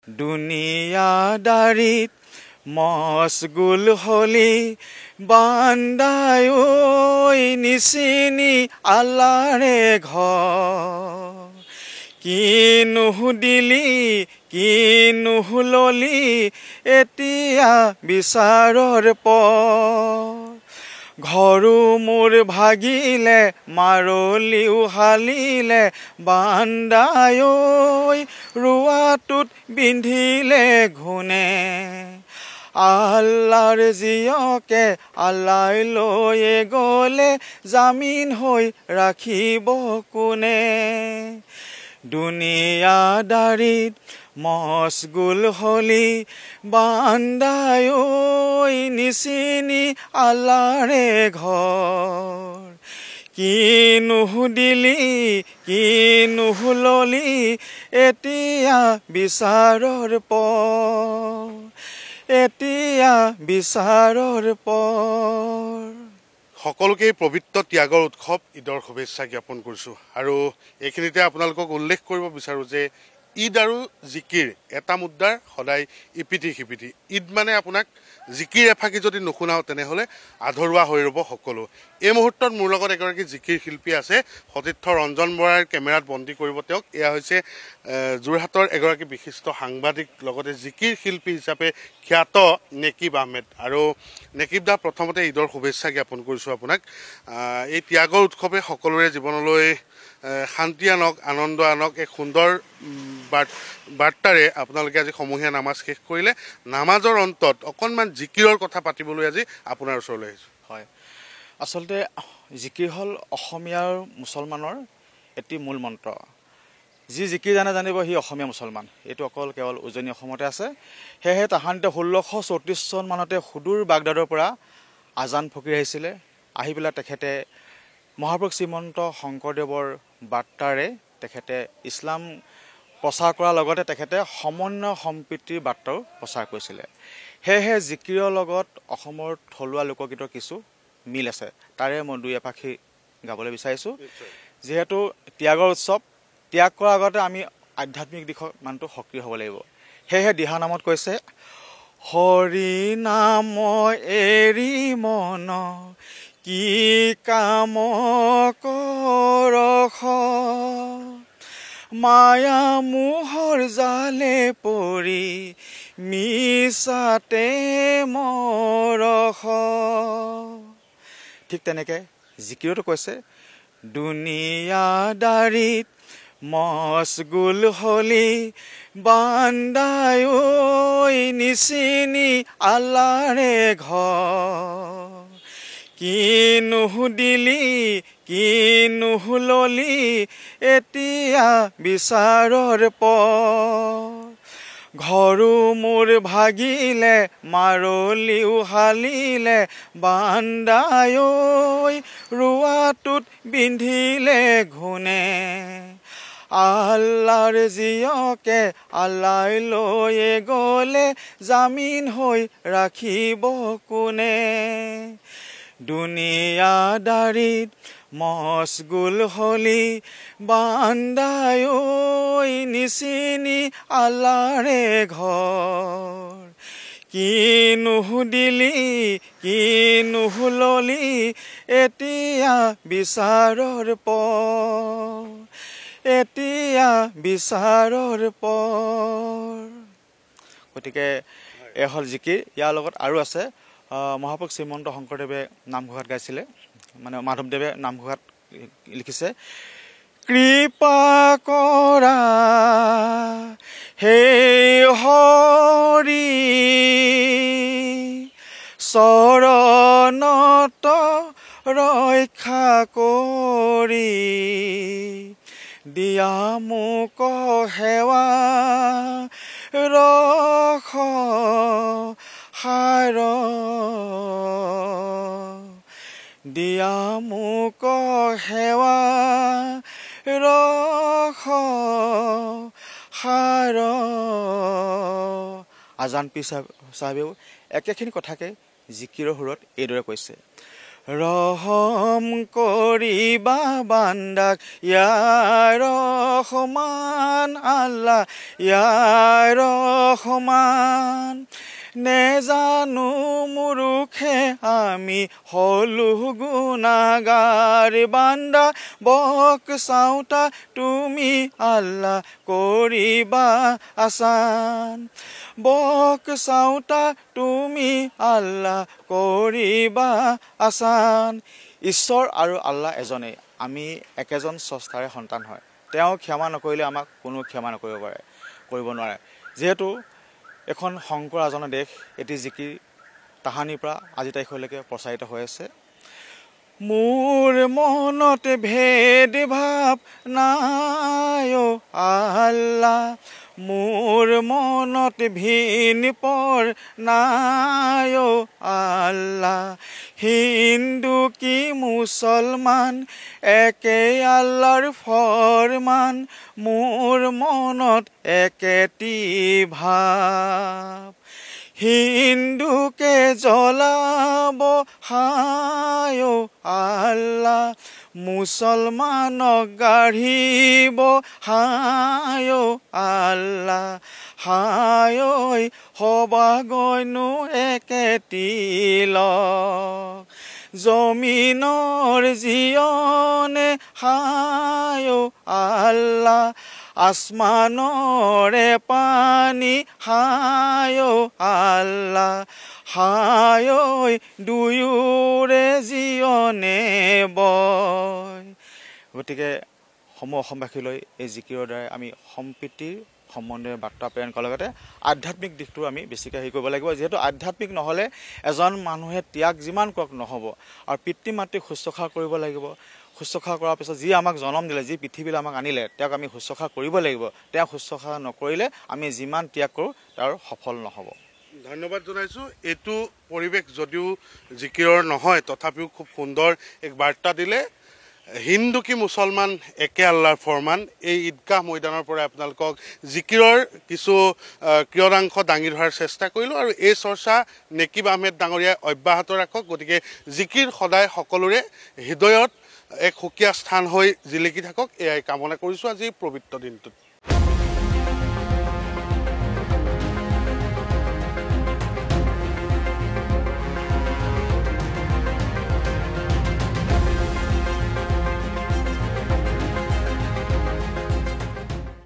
দুনিয়াদাৰিত মশগুল হলি বান্দাই ঐ নিচিনি আল্লাৰে ঘৰ কি নুহুদিলি কি নুহুললি এতিয়া বিচাৰৰ পৰ ঘৰো মোৰ ভাগিলে মাৰলিও হালিলে বান্দাই ঐ ৰুৱাটোত বিন্ধিলে ঘুনে আল্লাৰ জিয়কে আল্লাই লৈয়ে গ'লে জামিন হৈ ৰাখিব কোনে দুনিয়াদাৰিত মশগুল হলি বান্দাই ঐ নিচিনি আল্লাৰে ঘৰ কি নুহুদিলি কি নুহুললি এতিয়া বিচাৰৰ পৰ এতিয়া বিচাৰৰ পৰ সকলোকে পবিত্ৰ ত্যাগৰ উৎসৱ ঈদৰ শুভেচ্ছা জ্ঞাপন কৰিছোঁ আৰু এইখিনিতে আপোনালোকক উল্লেখ কৰিব বিচাৰোঁ যে ঈদ আৰু জিকিৰ এটা মুদ্ৰাৰ সদায় ইপিঠি সিপিঠি ঈদ মানে আপোনাক জিকিৰ এফাকি যদি নুশুনাও তেনেহ'লে আধৰুৱা হৈ ৰ'ব সকলো এই মুহূৰ্তত মোৰ লগত এগৰাকী জিকিৰ শিল্পী আছে সতীৰ্থ ৰঞ্জন বৰাৰ কেমেৰাত বন্দী কৰিব তেওঁক এয়া হৈছে যোৰহাটৰ এগৰাকী বিশিষ্ট সাংবাদিক লগতে জিকিৰ শিল্পী হিচাপে খ্যাত নেকিব আহমেদ আৰু নেকিব দা প্ৰথমতে ঈদৰ শুভেচ্ছা জ্ঞাপন কৰিছোঁ আপোনাক এই ত্যাগৰ উৎসৱে সকলোৰে জীৱনলৈ শান্তি আনক আনন্দ আনক এক সুন্দৰ বাৰ্তাৰে আপোনালোকে আজি সমূহীয়া নামাজ শেষ কৰিলে নামাজৰ অন্তত অকণমান জিকিৰৰ কথা পাতিবলৈ আজি আপোনাৰ ওচৰলৈ আহিছোঁ হয় আচলতে জিকিৰ হ'ল অসমীয়াৰ মুছলমানৰ এটি মূল মন্ত্ৰ যি জিকিৰ জানিব সি অসমীয়া মুছলমান এইটো অকল কেৱল উজনি অসমতে আছে সেয়েহে তাহাঁতে 1634 চন মানতে সুদূৰ বাগদাদৰ পৰা আজান ফকীৰ আহিছিলে আহি পেলাই তেখেতে মহাপুৰুষ শ্ৰীমন্ত শংকৰদেৱৰ বাৰ্তাৰে তেখেতে ইছলাম প্ৰচাৰ কৰাৰ লগতে তেখেতে সমন্বয় সম্প্ৰীতিৰ বাৰ্তাও প্ৰচাৰ কৰিছিলে সেয়েহে জিকিৰৰ লগত অসমৰ থলুৱা লোকগীতৰ কিছু মিল আছে তাৰে মই দুই এপাখি গাবলৈ বিচাৰিছোঁ যিহেতু ত্যাগৰ উৎসৱ ত্যাগ কৰাৰ আগতে আমি আধ্যাত্মিক দিশত মানুহটো সক্ৰিয় হ'ব লাগিব সেয়েহে দিহানামত কৈছে হৰি নাম এৰি মন কি কাম কৰখ মায়া মোহৰ জালে পৰি মিছাতে মৰখ ঠিক তেনেকৈ জিকিৰতো কৈছে দুনিয়াদাৰিত মশগুল হলি বান্দাই ঐ নিচিনি আল্লাৰে ঘৰ কি নুহুদিলি কি নুহুললি এতিয়া বিচাৰৰ পৰ ঘৰো মোৰ ভাগিলে মাৰলিও হালিলে বান্দাই ঐ ৰুৱাটোত বিন্ধিলে ঘুনে আল্লাৰ জিয়কে আল্লাই লৈয়ে গ'লে জামিন হৈ ৰাখিব কোনে দুনিয়াদাৰিত মশগুল হলি বান্দাই ঐ নিচিনি আল্লাৰে ঘৰ কি নুহুদিলি কি নুহুললি এতিয়া বিচাৰৰ পৰ এতিয়া বিচাৰৰ পৰ গতিকে এই হ'ল জিকিৰ ইয়াৰ লগত আৰু আছে মহাপুৰুষ শ্ৰীমন্ত শংকৰদেৱে নামঘোষাত গাইছিলে মানে মাধৱদেৱে নামঘোষাত লিখিছে কৃপা কৰা হে হৰি চৰণত ৰক্ষা কৰি দিয়া মোক সেৱা ৰখ সাৰ দিয়া মোক সেৱা ৰখ সাৰ আজান পীৰ চাহেবেও একেখিনি কথাকে জিকিৰৰ সুৰত এইদৰে কৈছে ৰহম কৰিবা বান্দাক ইয়া ৰহমান আল্লাহ ইয়া সমান নেজানো মুৰুখে আমি হলো গুণাগাৰ বান্দা বক চাওঁতা তুমি আল্লাহ কৰিবা আসান বক চাওঁতা তুমি আল্লাহ কৰিবা আসান ঈশ্বৰ আৰু আল্লাহ এজনেই আমি একেজন স্ৰষ্টাৰে সন্তান হয় তেওঁ ক্ষমা নকৰিলে আমাক কোনো ক্ষমা কৰিব নোৱাৰে যেহেতু এখন শংকৰ আজনৰ দেশ এটি জিকিৰ তাহানিৰ পৰা আজি তাৰিখলৈকে প্ৰচাৰিত হৈ আছে মোৰ মনত ভেদ ভাৱ নাই আল্লাহ মোৰ মনত ভিন পৰ নাই আল্লাহ হিন্দু কি মুছলমান একে আল্লাহৰ ফৰমান মোৰ মনত একেটি ভাৱ হিন্দুকে জ্বলাব হায় আল্লাহ মুছলমানক গাঢ়িব হায় আল্লাহ হায় হবাগৈনো একেটি লগ জমিনৰ জীয়নে হায় আল্লাহ আসমানৰে পানী হায় আল্লাহ হায় দুয়োৰে জীয়নে বয় গতিকে সমূহ অসমবাসীলৈ এই জিকিৰৰ দ্বাৰা আমি সম্প্ৰীতিৰ সম্বন্ধীয় বাৰ্তা প্ৰেৰণ কৰাৰ লগতে আধ্যাত্মিক দিশটো আমি বেছিকৈ হেৰি কৰিব লাগিব যিহেতু আধ্যাত্মিক নহ'লে এজন মানুহে ত্যাগ যিমান কৰক নহ'ব আৰু পিতৃ মাতৃক শুশ্ৰূষা কৰিব লাগিব শুশ্ৰূষা কৰাৰ পিছত যি আমাক জন্ম দিলে যি পৃথিৱীলৈ আমাক আনিলে তেওঁক আমি শুশ্ৰূষা কৰিব লাগিব তেওঁক শুশ্ৰূষা নকৰিলে আমি যিমান ত্যাগ কৰোঁ তাৰ সফল নহ'ব ধন্যবাদ জনাইছোঁ এইটো পৰিৱেশ যদিও জিকিৰৰ নহয় তথাপিও খুব সুন্দৰ এক বাৰ্তা দিলে হিন্দু কি মুছলমান একে আল্লাহৰ ফৰমান এই ঈদগাহ ময়দানৰ পৰা আপোনালোকক জিকিৰৰ কিছু ক্ৰিয়াংশ দাঙি ধৰাৰ চেষ্টা কৰিলোঁ আৰু এই চৰ্চা নেকিব আহমেদ ডাঙৰীয়াই অব্যাহত ৰাখক গতিকে জিকিৰ সদায় সকলোৰে হৃদয়ত এক সুকীয়া স্থান হৈ জিলিকি থাকক এয়াই কামনা কৰিছোঁ আজি পবিত্ৰ দিনটোত